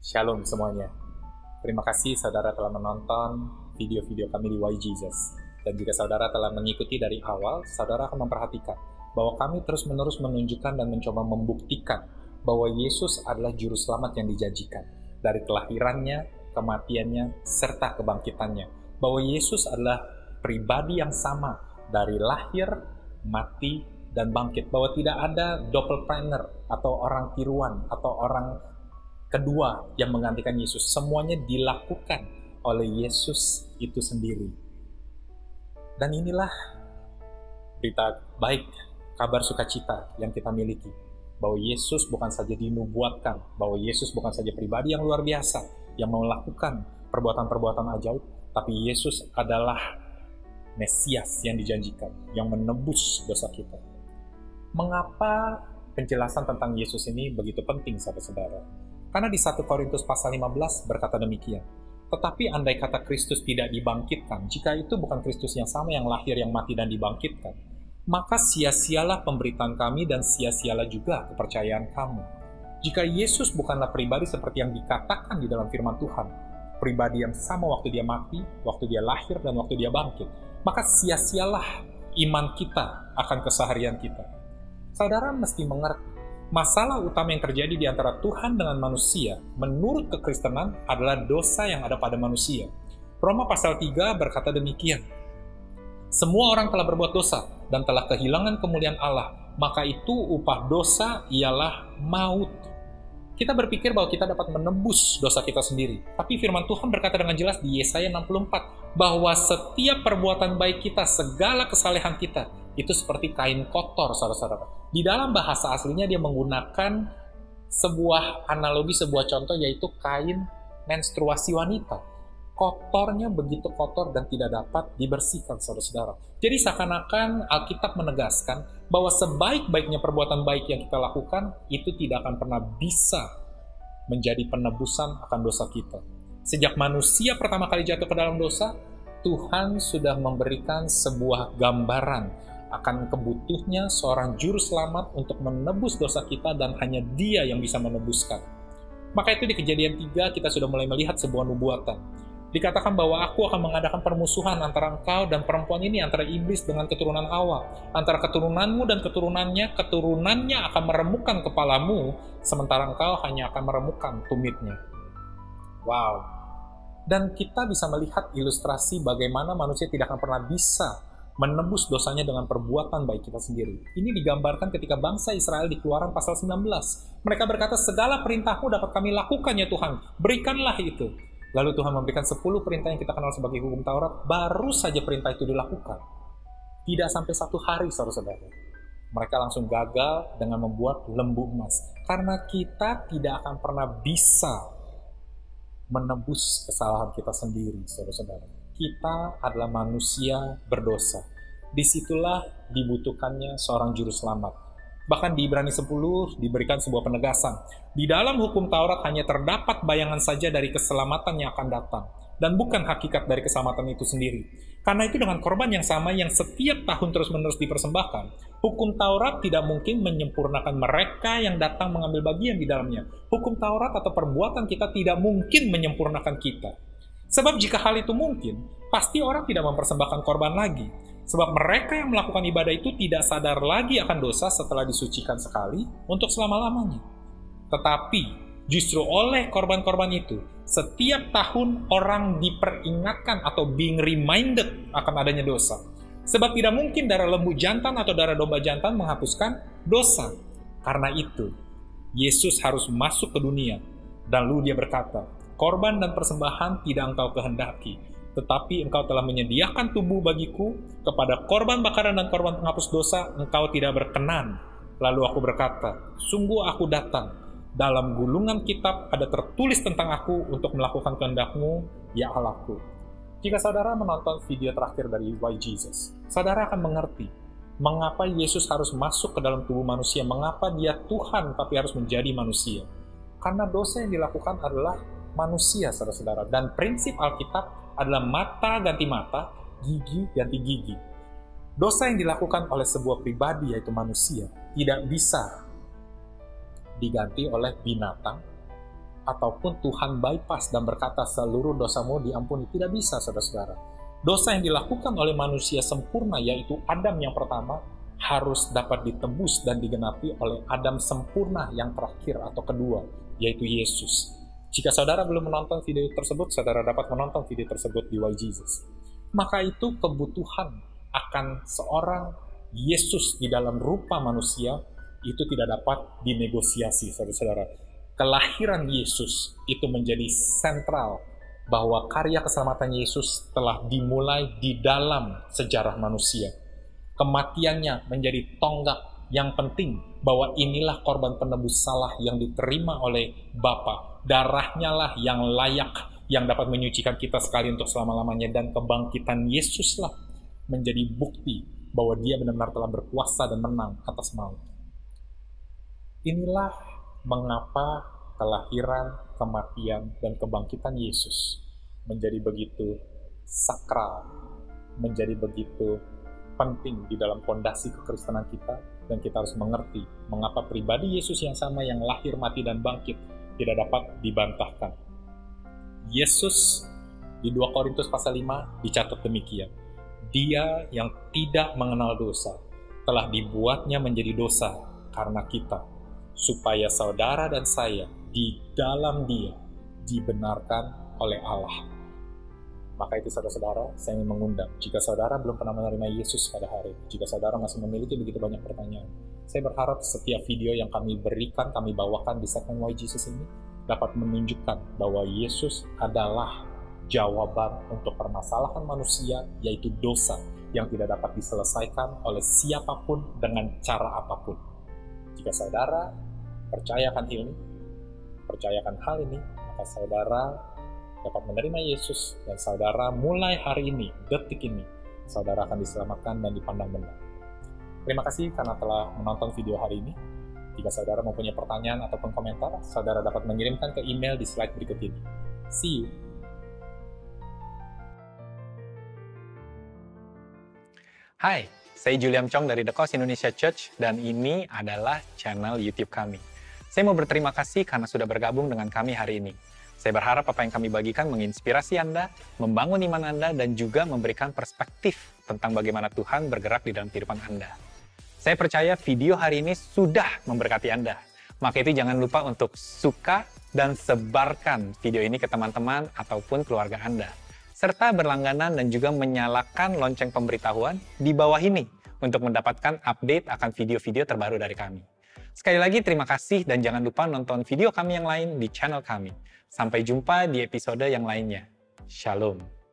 Shalom semuanya. Terima kasih saudara telah menonton video-video kami di Why Jesus. Dan jika saudara telah mengikuti dari awal, saudara akan memperhatikan bahwa kami terus-menerus menunjukkan dan mencoba membuktikan bahwa Yesus adalah juru selamat yang dijanjikan. Dari kelahirannya, kematiannya, serta kebangkitannya. Bahwa Yesus adalah pribadi yang sama dari lahir, mati, dan bangkit. Bahwa tidak ada doppelganger atau orang tiruan atau orang kedua yang menggantikan Yesus. Semuanya dilakukan oleh Yesus itu sendiri. Dan inilah berita baik, kabar sukacita yang kita miliki. Bahwa Yesus bukan saja dinubuatkan, bahwa Yesus bukan saja pribadi yang luar biasa, yang melakukan perbuatan-perbuatan ajaib, tapi Yesus adalah Mesias yang dijanjikan, yang menebus dosa kita. Mengapa penjelasan tentang Yesus ini begitu penting, saudara-saudara? Karena di 1 Korintus pasal 15 berkata demikian. Tetapi andai kata Kristus tidak dibangkitkan, jika itu bukan Kristus yang sama yang lahir, yang mati dan dibangkitkan, maka sia-sialah pemberitaan kami dan sia-sialah juga kepercayaan kamu. Jika Yesus bukanlah pribadi seperti yang dikatakan di dalam firman Tuhan, pribadi yang sama waktu dia mati, waktu dia lahir, dan waktu dia bangkit, maka sia-sialah iman kita akan keseharian kita. Saudara mesti mengerti, masalah utama yang terjadi di antara Tuhan dengan manusia menurut kekristenan adalah dosa yang ada pada manusia. Roma pasal 3 berkata demikian. Semua orang telah berbuat dosa dan telah kehilangan kemuliaan Allah, maka itu upah dosa ialah maut. Kita berpikir bahwa kita dapat menebus dosa kita sendiri. Tapi firman Tuhan berkata dengan jelas di Yesaya 64 bahwa setiap perbuatan baik kita, segala kesalehan kita, itu seperti kain kotor, saudara-saudara. Di dalam bahasa aslinya dia menggunakan sebuah analogi, sebuah contoh, yaitu kain menstruasi wanita. Kotornya begitu kotor dan tidak dapat dibersihkan, saudara-saudara. Jadi seakan-akan Alkitab menegaskan bahwa sebaik-baiknya perbuatan baik yang kita lakukan, itu tidak akan pernah bisa menjadi penebusan akan dosa kita. Sejak manusia pertama kali jatuh ke dalam dosa, Tuhan sudah memberikan sebuah gambaran akan kebutuhnya seorang juru selamat untuk menebus dosa kita, dan hanya Dia yang bisa menebuskan. Maka itu di Kejadian 3 kita sudah mulai melihat sebuah nubuatan. Dikatakan bahwa aku akan mengadakan permusuhan antara engkau dan perempuan ini, antara iblis dengan keturunan Hawa, antara keturunanmu dan keturunannya akan meremukkan kepalamu, sementara engkau hanya akan meremukkan tumitnya. Wow. Dan kita bisa melihat ilustrasi bagaimana manusia tidak akan pernah bisa menebus dosanya dengan perbuatan baik kita sendiri. Ini digambarkan ketika bangsa Israel di Keluaran pasal 19. Mereka berkata, segala perintahmu dapat kami lakukan ya Tuhan, berikanlah itu. Lalu Tuhan memberikan 10 perintah yang kita kenal sebagai hukum Taurat. Baru saja perintah itu dilakukan, tidak sampai 1 hari, saudara-saudara, mereka langsung gagal dengan membuat lembu emas. Karena kita tidak akan pernah bisa menebus kesalahan kita sendiri, saudara-saudara. Kita adalah manusia berdosa. Disitulah dibutuhkannya seorang juru selamat. Bahkan di Ibrani 10 diberikan sebuah penegasan. Di dalam hukum Taurat hanya terdapat bayangan saja dari keselamatan yang akan datang, dan bukan hakikat dari keselamatan itu sendiri. Karena itu dengan korban yang sama yang setiap tahun terus-menerus dipersembahkan, hukum Taurat tidak mungkin menyempurnakan mereka yang datang mengambil bagian di dalamnya. Hukum Taurat atau perbuatan kita tidak mungkin menyempurnakan kita. Sebab jika hal itu mungkin, pasti orang tidak mempersembahkan korban lagi. Sebab mereka yang melakukan ibadah itu tidak sadar lagi akan dosa setelah disucikan sekali untuk selama-lamanya. Tetapi justru oleh korban-korban itu, setiap tahun orang diperingatkan atau being reminded akan adanya dosa. Sebab tidak mungkin darah lembu jantan atau darah domba jantan menghapuskan dosa. Karena itu, Yesus harus masuk ke dunia. Dan lalu dia berkata, korban dan persembahan tidak engkau kehendaki, tetapi engkau telah menyediakan tubuh bagiku, kepada korban bakaran dan korban penghapus dosa engkau tidak berkenan. Lalu aku berkata, sungguh aku datang. Dalam gulungan kitab ada tertulis tentang aku untuk melakukan kehendakmu, ya Allahku. Jika saudara menonton video terakhir dari Why Jesus, saudara akan mengerti mengapa Yesus harus masuk ke dalam tubuh manusia, mengapa dia Tuhan tapi harus menjadi manusia. Karena dosa yang dilakukan adalah manusia, saudara-saudara. Dan prinsip Alkitab adalah mata ganti mata, gigi ganti gigi. Dosa yang dilakukan oleh sebuah pribadi, yaitu manusia, tidak bisa diganti oleh binatang, ataupun Tuhan bypass dan berkata seluruh dosamu diampuni. Tidak bisa, saudara-saudara. Dosa yang dilakukan oleh manusia sempurna, yaitu Adam yang pertama, harus dapat ditebus dan digenapi oleh Adam sempurna yang terakhir atau kedua, yaitu Yesus. Jika saudara belum menonton video tersebut, saudara dapat menonton video tersebut di Why Jesus. Maka itu kebutuhan akan seorang Yesus di dalam rupa manusia itu tidak dapat dinegosiasi, saudara-saudara. Kelahiran Yesus itu menjadi sentral bahwa karya keselamatan Yesus telah dimulai di dalam sejarah manusia. Kematiannya menjadi tonggak yang penting bahwa inilah korban penebus salah yang diterima oleh Bapa. Darahnya lah yang layak, yang dapat menyucikan kita sekali untuk selama-lamanya, dan kebangkitan Yesuslah menjadi bukti bahwa dia benar-benar telah berkuasa dan menang atas maut. Inilah mengapa kelahiran, kematian, dan kebangkitan Yesus menjadi begitu sakral, menjadi begitu penting di dalam fondasi kekristenan kita, dan kita harus mengerti mengapa pribadi Yesus yang sama yang lahir, mati, dan bangkit tidak dapat dibantahkan. Yesus di 2 Korintus pasal 5 dicatat demikian. Dia yang tidak mengenal dosa telah dibuatnya menjadi dosa karena kita, supaya saudara dan saya di dalam Dia dibenarkan oleh Allah. Maka itu saudara-saudara, saya ingin mengundang, jika saudara belum pernah menerima Yesus pada hari ini, jika saudara masih memiliki begitu banyak pertanyaan, saya berharap setiap video yang kami berikan, kami bawakan di segmen Why Jesus ini dapat menunjukkan bahwa Yesus adalah jawaban untuk permasalahan manusia, yaitu dosa yang tidak dapat diselesaikan oleh siapapun dengan cara apapun. Jika saudara percayakan hal ini, maka saudara dapat menerima Yesus, dan saudara mulai hari ini, detik ini, saudara akan diselamatkan dan dipandang benar. Terima kasih karena telah menonton video hari ini. Jika saudara mempunyai pertanyaan ataupun komentar, saudara dapat mengirimkan ke email di slide berikut ini. See you! Hai, saya Julian Chong dari The Cause Indonesia Church, dan ini adalah channel YouTube kami. Saya mau berterima kasih karena sudah bergabung dengan kami hari ini. Saya berharap apa yang kami bagikan menginspirasi Anda, membangun iman Anda, dan juga memberikan perspektif tentang bagaimana Tuhan bergerak di dalam kehidupan Anda. Saya percaya video hari ini sudah memberkati Anda. Maka itu jangan lupa untuk suka dan sebarkan video ini ke teman-teman ataupun keluarga Anda. Serta berlangganan dan juga menyalakan lonceng pemberitahuan di bawah ini untuk mendapatkan update akan video-video terbaru dari kami. Sekali lagi terima kasih dan jangan lupa nonton video kami yang lain di channel kami. Sampai jumpa di episode yang lainnya. Shalom.